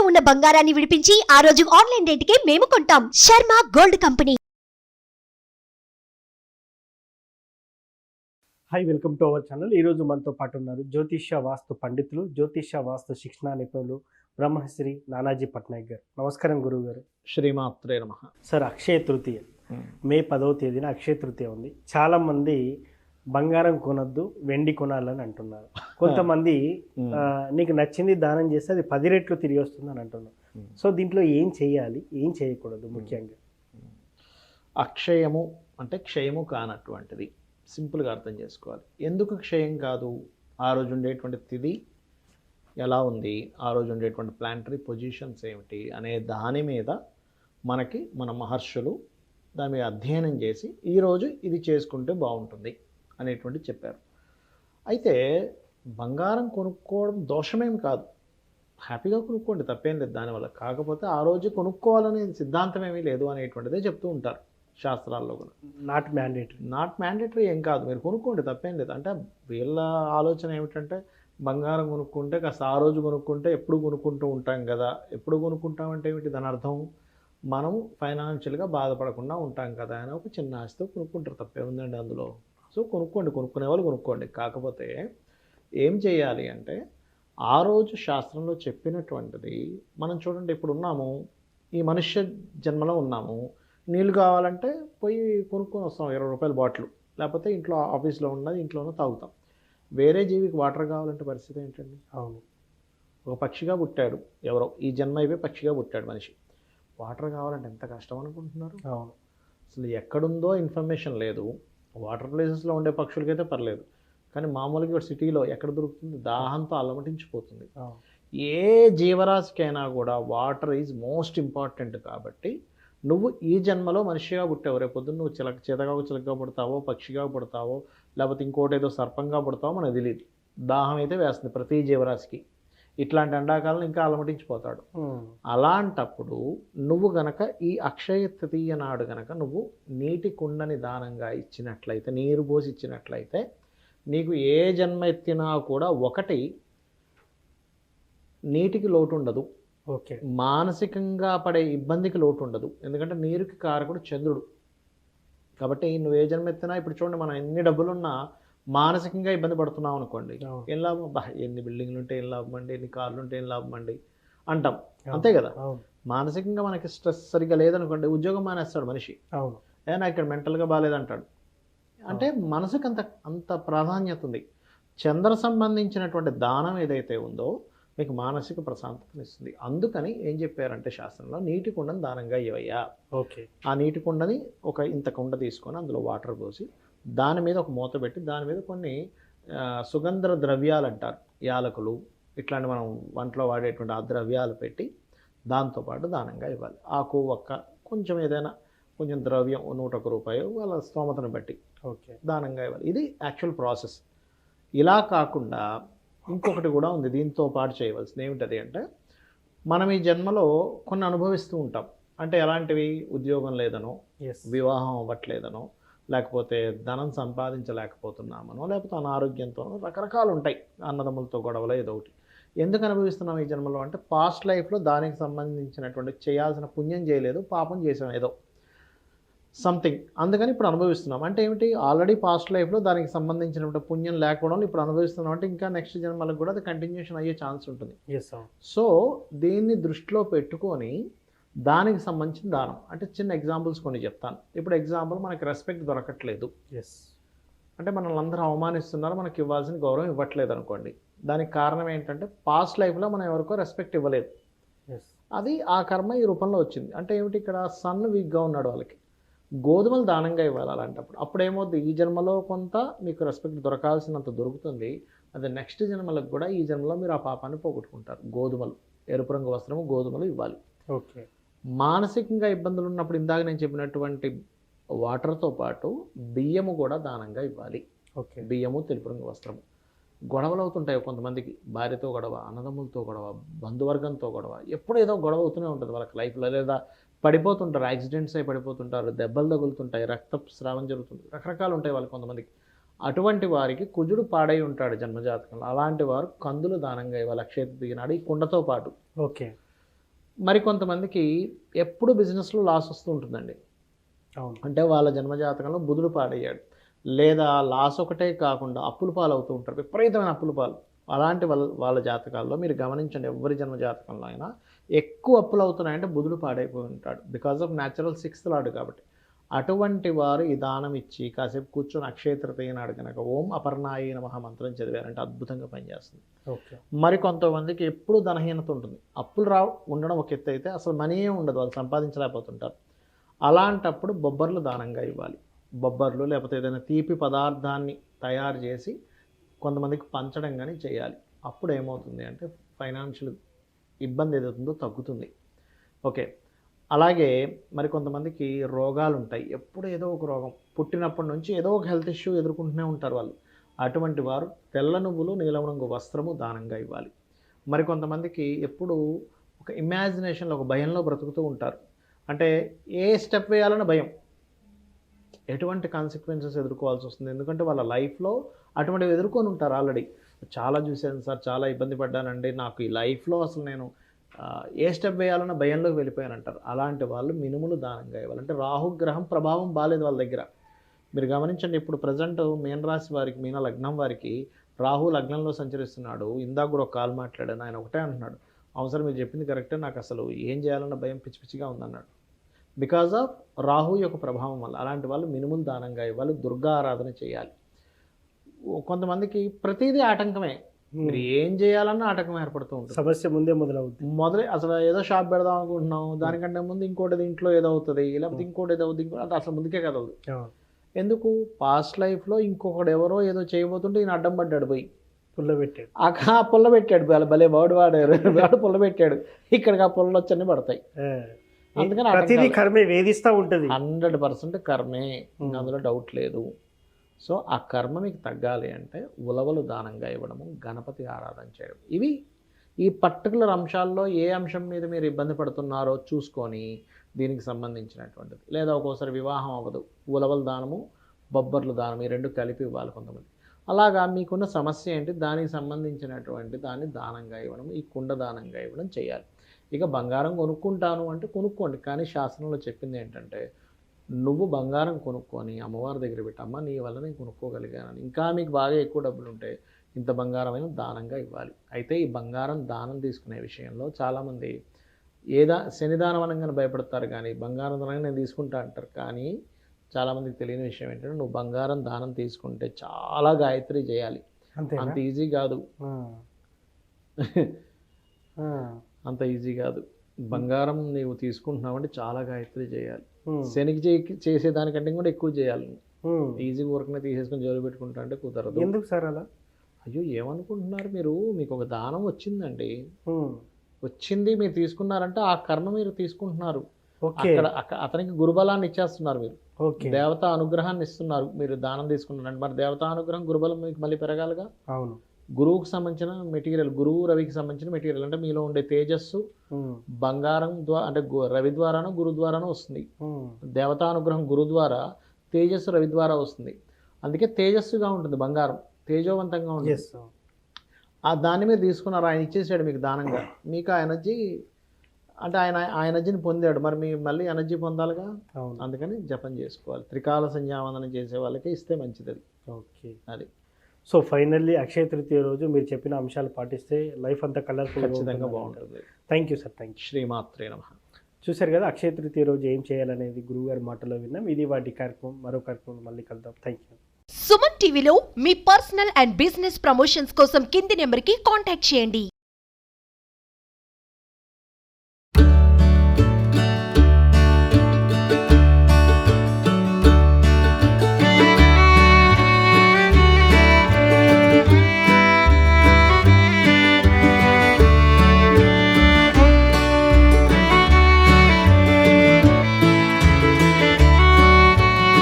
ఉన్న బంగారాన్ని విడిపించి ఆ రోజు ఆన్లైన్ రేటుకే మేము కొంటాం. Sharma gold company. Hi, welcome to our channel. ఈరోజు మనతో పాటు ఉన్నారు జ్యోతిష్య వాస్తు పండితులు, జ్యోతిష్య వాస్తు శిక్షణ నిపుణులు బ్రహ్మశ్రీ నానాజీ పట్నాయక్ గారు. నమస్కారం గురువు గారు. శ్రీమాత్రే నమః. సార్, అక్షయ తృతీయ మే 10వ తేదీన అక్షయ తృతీయ ఉంది. చాలామంది బంగారం కొనొద్దు, వెండి కొనాలని అంటున్నారు. కొంతమంది నీకు నచ్చింది దానం చేస్తే అది 10 రెట్లు తిరిగి వస్తుంది అని అంటున్నారు. సో దీంట్లో ఏం చేయాలి, ఏం చేయకూడదు? ముఖ్యంగా అక్షయము అంటే క్షయము కానటువంటిది. సింపుల్గా అర్థం చేసుకోవాలి. ఎందుకు క్షయం కాదు? ఆ రోజు ఉండేటువంటి తిథి ఎలా ఉంది, ఆ రోజు ఉండేటువంటి ప్లానటరీ పొజిషన్స్ ఏమిటి అనే దాని మీద మనకి మన మహర్షులు దాని మీద అధ్యయనం చేసి ఈరోజు ఇది చేసుకుంటే బాగుంటుంది అనేటువంటి చెప్పారు. అయితే బంగారం కొనుక్కోవడం దోషమేమి కాదు, హ్యాపీగా కొనుక్కోండి, తప్పేం లేదు దానివల్ల. కాకపోతే ఆ రోజు కొనుక్కోవాలనే సిద్ధాంతం ఏమీ లేదు అనేటువంటిదే చెప్తూ ఉంటారు శాస్త్రాల్లో కూడా. నాట్ మ్యాండేటరీ ఏం కాదు, మీరు కొనుక్కోండి, తప్పేం లేదు. అంటే వీళ్ళ ఆలోచన ఏమిటంటే బంగారం కొనుక్కుంటే కాస్త ఆ రోజు కొనుక్కుంటే ఎప్పుడు కొనుక్కుంటూ ఉంటాం కదా. ఎప్పుడు కొనుక్కుంటామంటే ఏమిటి దాని అర్థం? మనం ఫైనాన్షియల్గా బాధపడకుండా ఉంటాం కదా అని ఒక చిన్న ఆశతో కొనుక్కుంటారు, తప్పే ఉందండి అందులో. సో కొనుక్కోండి, కొనుక్కునే వాళ్ళు కొనుక్కోండి. కాకపోతే ఏం చేయాలి అంటే ఆ రోజు శాస్త్రంలో చెప్పినటువంటిది మనం చూడండి. ఇప్పుడు ఉన్నాము, ఈ మనుష్య జన్మలో ఉన్నాము. నీళ్ళు కావాలంటే పోయి కొనుక్కొని వస్తాం, 20 రూపాయల బాటిల్, లేకపోతే ఇంట్లో ఆఫీస్లో ఉన్నది ఇంట్లోనే తాగుతాం. వేరే జీవికి వాటర్ కావాలంటే పరిస్థితి ఏంటండి? అవును, ఒక పక్షిగా పుట్టాడు ఎవరో, ఈ జన్మ అయిపోయి పక్షిగా పుట్టాడు మనిషి. వాటర్ కావాలంటే ఎంత కష్టం అనుకుంటున్నారు? అవును. అసలు ఎక్కడుందో ఇన్ఫర్మేషన్ లేదు. వాటర్ ప్లేసెస్లో ఉండే పక్షులకైతే పర్లేదు, కానీ మామూలుగా ఇక్కడ సిటీలో ఎక్కడ దొరుకుతుంది? దాహంతో అలమటించిపోతుంది. ఏ జీవరాశికైనా కూడా వాటర్ ఈజ్ మోస్ట్ ఇంపార్టెంట్. కాబట్టి నువ్వు ఈ జన్మలో మనిషిగా పుట్టావు, రేపొద్దున నువ్వు చిలకగా పుడతావో, పక్షిగా పుడతావో, లేకపోతే ఇంకోటి ఏదో సర్పంగా పుడతావో మనకు తెలియదు. దాహం అయితే వేస్తుంది ప్రతి జీవరాశికి. ఇట్లాంటి ఎండాకాలం ఇంకా అలమటించిపోతాడు. అలాంటప్పుడు నువ్వు గనక ఈ అక్షయ తృతీయ నాడు గనక నువ్వు నీటి కుండని దానంగా ఇచ్చినట్లయితే, నీరు పోసి ఇచ్చినట్లయితే, నీకు ఏ జన్మ ఎత్తినా కూడా ఒకటి నీటికి లోటు ఉండదు, ఓకే, మానసికంగా పడే ఇబ్బందికి లోటు ఉండదు. ఎందుకంటే నీరుకి కారకుడు చంద్రుడు. కాబట్టి నువ్వు ఏ జన్మ ఎత్తినా, ఇప్పుడు చూడండి, మనం ఎన్ని డబ్బులున్నా మానసికంగా ఇబ్బంది పడుతున్నాం అనుకోండి, ఏం లాభం? ఎన్ని బిల్డింగ్లు ఉంటే ఏం లాభం అండి, ఎన్ని కార్లు ఉంటే ఏం లాభం అండి అంటాం, అంతే కదా. మానసికంగా మనకి స్ట్రెస్ సరిగ్గా లేదనుకోండి, ఉద్యోగం మానేస్తాడు మనిషి. నాకు ఇక్కడ మెంటల్గా బాగాలేదంటాడు. అంటే మనసుకు అంత ప్రాధాన్యత ఉంది. చంద్ర సంబంధించినటువంటి దానం ఏదైతే ఉందో మీకు మానసిక ప్రశాంతతనిస్తుంది. అందుకని ఏం చెప్పారంటే శాస్త్రంలో, నీటి కుండని దానంగా ఇవ్వయ్యా. ఓకే. ఆ నీటి కుండని ఇంత కుండ తీసుకొని అందులో వాటర్ పోసి దాని మీద ఒక మూత పెట్టి దాని మీద కొన్ని సుగంధ ద్రవ్యాలు అంటారు, యాలకులు, ఇట్లాంటి మనం వంటలో వాడేటువంటి ఆ ద్రవ్యాలు పెట్టి దాంతోపాటు దానంగా ఇవ్వాలి. ఆకు ఒక్క కొంచెం ఏదైనా కొంచెం ద్రవ్యం 101 రూపాయలు వాళ్ళ స్తోమతను బట్టి ఓకే దానంగా ఇవ్వాలి. ఇది యాక్చువల్ ప్రాసెస్. ఇలా కాకుండా ఇంకొకటి కూడా ఉంది దీంతో పాటు చేయవలసింది. ఏమిటది అంటే, మనం ఈ జన్మలో కొన్ని అనుభవిస్తూ ఉంటాం. అంటే ఎలాంటివి? ఉద్యోగం లేదనో, వివాహం అవ్వట్లేదనో, లేకపోతే ధనం సంపాదించలేకపోతున్నామనో, లేకపోతే అనారోగ్యంతోనో, రకరకాలు ఉంటాయి. అన్నదమ్ములతో గొడవలో ఏదో ఒకటి. ఎందుకు అనుభవిస్తున్నాం ఈ జన్మలో అంటే, పాస్ట్ లైఫ్లో దానికి సంబంధించినటువంటి చేయాల్సిన పుణ్యం చేయలేదు, పాపం చేసాం ఏదో సంథింగ్, అందుకని ఇప్పుడు అనుభవిస్తున్నాం. అంటే ఏమిటి? ఆల్రెడీ పాస్ట్ లైఫ్లో దానికి సంబంధించినటువంటి పుణ్యం లేకపోవడం ఇప్పుడు అనుభవిస్తున్నాం. అంటే ఇంకా నెక్స్ట్ జన్మలకు కూడా అది కంటిన్యూషన్ అయ్యే ఛాన్స్ ఉంటుంది. సో దీన్ని దృష్టిలో పెట్టుకొని దానికి సంబంధించిన దానం అంటే చిన్న ఎగ్జాంపుల్స్ కొన్ని చెప్తాను. ఇప్పుడు ఎగ్జాంపుల్, మనకి రెస్పెక్ట్ దొరకట్లేదు, అంటే మనల్ని అందరూ అవమానిస్తున్నారు, మనకి ఇవ్వాల్సిన గౌరవం ఇవ్వట్లేదు అనుకోండి. దానికి కారణం ఏంటంటే, పాస్ట్ లైఫ్లో మనం ఎవరికో రెస్పెక్ట్ ఇవ్వలేదు. అది ఆ కర్మ ఈ రూపంలో వచ్చింది. అంటే ఏమిటి? ఇక్కడ సన్ వీక్గా ఉన్నాడు, వాళ్ళకి గోధుమలు దానంగా ఇవ్వాలి. అలాంటప్పుడు అప్పుడు ఏమవుద్ది? ఈ జన్మలో కొంత మీకు రెస్పెక్ట్ దొరకాల్సినంత దొరుకుతుంది. అది నెక్స్ట్ జన్మలకు కూడా ఈ జన్మలో మీరు ఆ పాపాన్ని పోగొట్టుకుంటారు. గోధుమలు, ఎరుపు రంగు వస్త్రము, గోధుమలు ఇవ్వాలి. ఓకే. మానసికంగా ఇబ్బందులు ఉన్నప్పుడు ఇందాక నేను చెప్పినటువంటి వాటర్తో పాటు బియ్యము కూడా దానంగా ఇవ్వాలి. ఓకే. బియ్యము, తెలుపు రంగు వస్త్రము. గొడవలు అవుతుంటాయి కొంతమందికి, భార్యతో గొడవ, అన్నదమ్ములతో గొడవ, బంధువర్గంతో గొడవ, ఎప్పుడు ఏదో గొడవ అవుతూనే ఉంటుంది వాళ్ళకి లైఫ్లో. లేదా పడిపోతుంటారు, యాక్సిడెంట్స్ అయి పడిపోతుంటారు, దెబ్బలు తగులుతుంటాయి, రక్తస్రావం జరుగుతుంది, రకరకాలు ఉంటాయి వాళ్ళకి కొంతమందికి. అటువంటి వారికి కుజుడు పాడై ఉంటాడు జన్మజాతకంలో. అలాంటి వారు కందులు దానంగా ఇవ్వాలి అక్షయ తృతీయ నాడు ఈ కుండతో పాటు. ఓకే. మరికొంతమందికి ఎప్పుడు బిజినెస్లో లాస్ వస్తూ ఉంటుందండి. అవును. అంటే వాళ్ళ జన్మజాతకంలో బుధుడు పాడయ్యాడు, లేదా లాస్ ఒకటే కాకుండా అప్పులు పాలు అవుతూ ఉంటారు, విపరీతమైన అప్పులు పాలు. అలాంటి వాళ్ళ జాతకాల్లో మీరు గమనించండి, ఎవరి జన్మ జాతకంలో అయినా ఎక్కువ అప్పులు అవుతున్నాయంటే బుధుడు పాడైపోయి ఉంటాడు, because of natural 6th lord కాబట్టి. అటువంటి వారు ఈ దానం ఇచ్చి కాసేపు కూర్చొని అక్షయ తృతీయ నాడు కనుక ఓం అపర్ణాయ నమః మంత్రం చదివారంటే అద్భుతంగా పనిచేస్తుంది. ఓకే. మరి కొంతమందికి ఎప్పుడు ధనహీనత ఉంటుంది, అప్పులు ఉండడం ఒక ఎత్తు అయితే అసలు మనీయే ఉండదు, వాళ్ళు సంపాదించలేకపోతుంటారు. అలాంటప్పుడు బొబ్బర్లు దానంగా ఇవ్వాలి. బొబ్బర్లు లేకపోతే ఏదైనా తీపి పదార్థాన్ని తయారు చేసి కొంతమందికి పంచడం కానీ చేయాలి. అప్పుడు ఏమవుతుంది అంటే ఫైనాన్షియల్ ఇబ్బంది ఏదవుతుందో తగ్గుతుంది. ఓకే. అలాగే మరి కొంతమందికి రోగాలు ఉంటాయి, ఎప్పుడు ఏదో ఒక రోగం, పుట్టినప్పటి నుంచి ఏదో ఒక హెల్త్ ఇష్యూ ఎదుర్కొంటూనే ఉంటారు వాళ్ళు. అటువంటి వారు తెల్ల నువ్వులు నీలం రంగు వస్త్రము దానంగా ఇవ్వాలి. మరి కొంతమందికి ఎప్పుడు ఒక ఇమాజినేషన్లో ఒక భయంలో బ్రతుకుతూ ఉంటారు, అంటే ఏ స్టెప్ వేయాలన్న భయం, ఎటువంటి కాన్సిక్వెన్సెస్ ఎదుర్కోవాల్సి వస్తుంది, ఎందుకంటే వాళ్ళ లైఫ్లో అటువంటివి ఎదుర్కొని ఉంటారు ఆల్రెడీ. చాలా చూశాను సార్, చాలా ఇబ్బంది పడ్డానండి, నాకు ఈ లైఫ్లో అసలు నేను ఏ స్టెప్ వేయాలన్న భయంలోకి వెళ్ళిపోయానంటారు. అలాంటి వాళ్ళు మినుములు దానంగా ఇవ్వాలి. అంటే రాహుగ్రహం ప్రభావం బాగాలేదు వాళ్ళ దగ్గర. మీరు గమనించండి, ఇప్పుడు ప్రజెంట్ మీనరాశి వారికి, మీన లగ్నం వారికి రాహు లగ్నంలో సంచరిస్తున్నాడు. ఇందాక కూడా ఒక కాల్ మాట్లాడాను, ఆయన ఒకటే అంటున్నాడు, అవసరం మీరు చెప్పింది కరెక్టే, నాకు అసలు ఏం చేయాలన్న భయం పిచ్చి పిచ్చిగా ఉందన్నాడు, బికాజ్ ఆఫ్ రాహు యొక్క ప్రభావం వల్ల. అలాంటి వాళ్ళు మినుములు దానంగా ఇవ్వాలి, దుర్గా ఆరాధన చేయాలి. కొంతమందికి ప్రతిదీ ఆటంకమే, మీరు ఏం చేయాలన్నా ఆటంకం ఏర్పడుతూ ఉంటుంది, సమస్య ముందే మొదలవుతుంది. అసలు ఏదో షాప్ పెడదాం అనుకుంటున్నాం, దానికంటే ముందు ఇంకోటి ఇంట్లో ఏదో అవుతుంది, లేకపోతే ఇంకోటి ఏదో అవుతుంది, ఇంకోటి అసలు ముందుకే కదవదు. ఎందుకు? పాస్ట్ లైఫ్లో ఇంకొకడు ఎవరో ఏదో చేయబోతుంటే ఈయన అడ్డం పడ్డాడు, పోయి పుల్ల పెట్టాడు, ఆ పుల్ల పెట్టాడు, భలే వాడు వాడు పుల్ల పెట్టాడు, ఇక్కడికి ఆ పుల్లలు వచ్చన్నీ పడతాయి. అందుకని ప్రతిదీ కర్మే వేధిస్తూ ఉంటుంది. 100% కర్మే, అందులో డౌట్ లేదు. సో ఆ కర్మ మీకు తగ్గాలి అంటే ఉలవలు దానంగా ఇవ్వడము, గణపతి ఆరాధన చేయడం, ఇవి ఈ పర్టికులర్ అంశాల్లో ఏ అంశం మీద మీరు ఇబ్బంది పడుతున్నారో చూసుకొని దీనికి సంబంధించినటువంటిది. లేదా ఒక్కోసారి వివాహం అవ్వదు, ఉలవల దానము బొబ్బర్లు దానం ఈ రెండు కలిపి ఇవ్వాలి కొంతమంది. అలాగా మీకున్న సమస్య ఏంటి, దానికి సంబంధించినటువంటి దాన్ని దానంగా ఇవ్వడం, ఈ కుండ దానంగా ఇవ్వడం చేయాలి. ఇక బంగారం కొనుక్కుంటాను అంటే కొనుక్కోండి, కానీ శాస్త్రంలో చెప్పింది ఏంటంటే నువ్వు బంగారం కొనుక్కొని అమ్మవారి దగ్గర పెట్టమ్మా, నీ వల్ల నేను కొనుక్కోగలిగాను, ఇంకా మీకు బాగా ఎక్కువ డబ్బులు ఉంటే ఇంత బంగారమైన దానంగా ఇవ్వాలి. అయితే ఈ బంగారం దానం తీసుకునే విషయంలో చాలామంది శనిదానం అనగానే భయపడతారు, కానీ బంగారం దానంగా నేను తీసుకుంటా అంటారు. కానీ చాలామందికి తెలియని విషయం ఏంటంటే నువ్వు బంగారం దానం తీసుకుంటే చాలా గాయత్రి చేయాలి, అంత ఈజీ కాదు, అంత ఈజీ కాదు. బంగారం నీవు తీసుకుంటున్నావంటే చాలా గాయత్రి చేయాలి, శనికి చేసేదానికంటే కూడా ఎక్కువ చేయాలి. ఈజీ వర్క్ని తీసేసుకొని జోలు పెట్టుకుంటా అంటే కుదరదు. ఎందుకు సార్ అలా? అయ్యో ఏమనుకుంటున్నారు మీరు, మీకు ఒక దానం వచ్చిందండి, వచ్చింది మీరు తీసుకున్నారంటే ఆ కర్మ మీరు తీసుకుంటున్నారు, అక్కడ అతనికి గురుబలాన్ని ఇచ్చేస్తున్నారు, మీరు దేవతా అనుగ్రహాన్ని ఇస్తున్నారు, మీరు దానం తీసుకున్నారంటే మరి దేవతా అనుగ్రహం గురుబలం మీకు మళ్ళీ పెరగాలిగా. అవును. గురువుకు సంబంధించిన మెటీరియల్, గురువు రవికి సంబంధించిన మెటీరియల్, అంటే మీలో ఉండే తేజస్సు బంగారం ద్వారా, అంటే రవి ద్వారానో గురు ద్వారానో వస్తుంది. దేవతానుగ్రహం గురు ద్వారా, తేజస్సు రవి ద్వారా వస్తుంది. అందుకే తేజస్సుగా ఉంటుంది బంగారం, తేజోవంతంగా ఉంటుంది. ఆ దాన్ని మీరు తీసుకున్నారు, ఆయన ఇచ్చేసాడు మీకు దానంగా, మీకు ఆ ఎనర్జీ, అంటే ఆ ఎనర్జీని పొందాడు, మరి మీ మళ్ళీ ఎనర్జీ పొందాలిగా. అందుకని జపం చేసుకోవాలి, త్రికాల సంధ్యావందనం చేసే వాళ్ళకి ఇస్తే మంచిది. ఓకే, అది. సో ఫైనల్లీ అక్షయ తృతీయ రోజు మీరు చెప్పిన అంశాలు పాటిస్తే లైఫ్ అంతా కలర్ఫుల్ ఖచ్చితంగా బాగుంటుంది. Thank you sir, thank you. శ్రీమాత్రే నమః. చూశారు కదా, అక్షయ తృతీయ రోజు ఏం చేయాలనేది గురువు గారి మాటలో విన్నాం. ఇది వాటి కార్యక్రమం, మరో కార్యక్రమం మళ్ళీ కలుద్దాం. Thank you. సుమన్ టీవీలో మీ పర్సనల్ అండ్ బిజినెస్ ప్రమోషన్స్ కోసం కింది నెంబర్కి కాంటాక్ట్ చేయండి.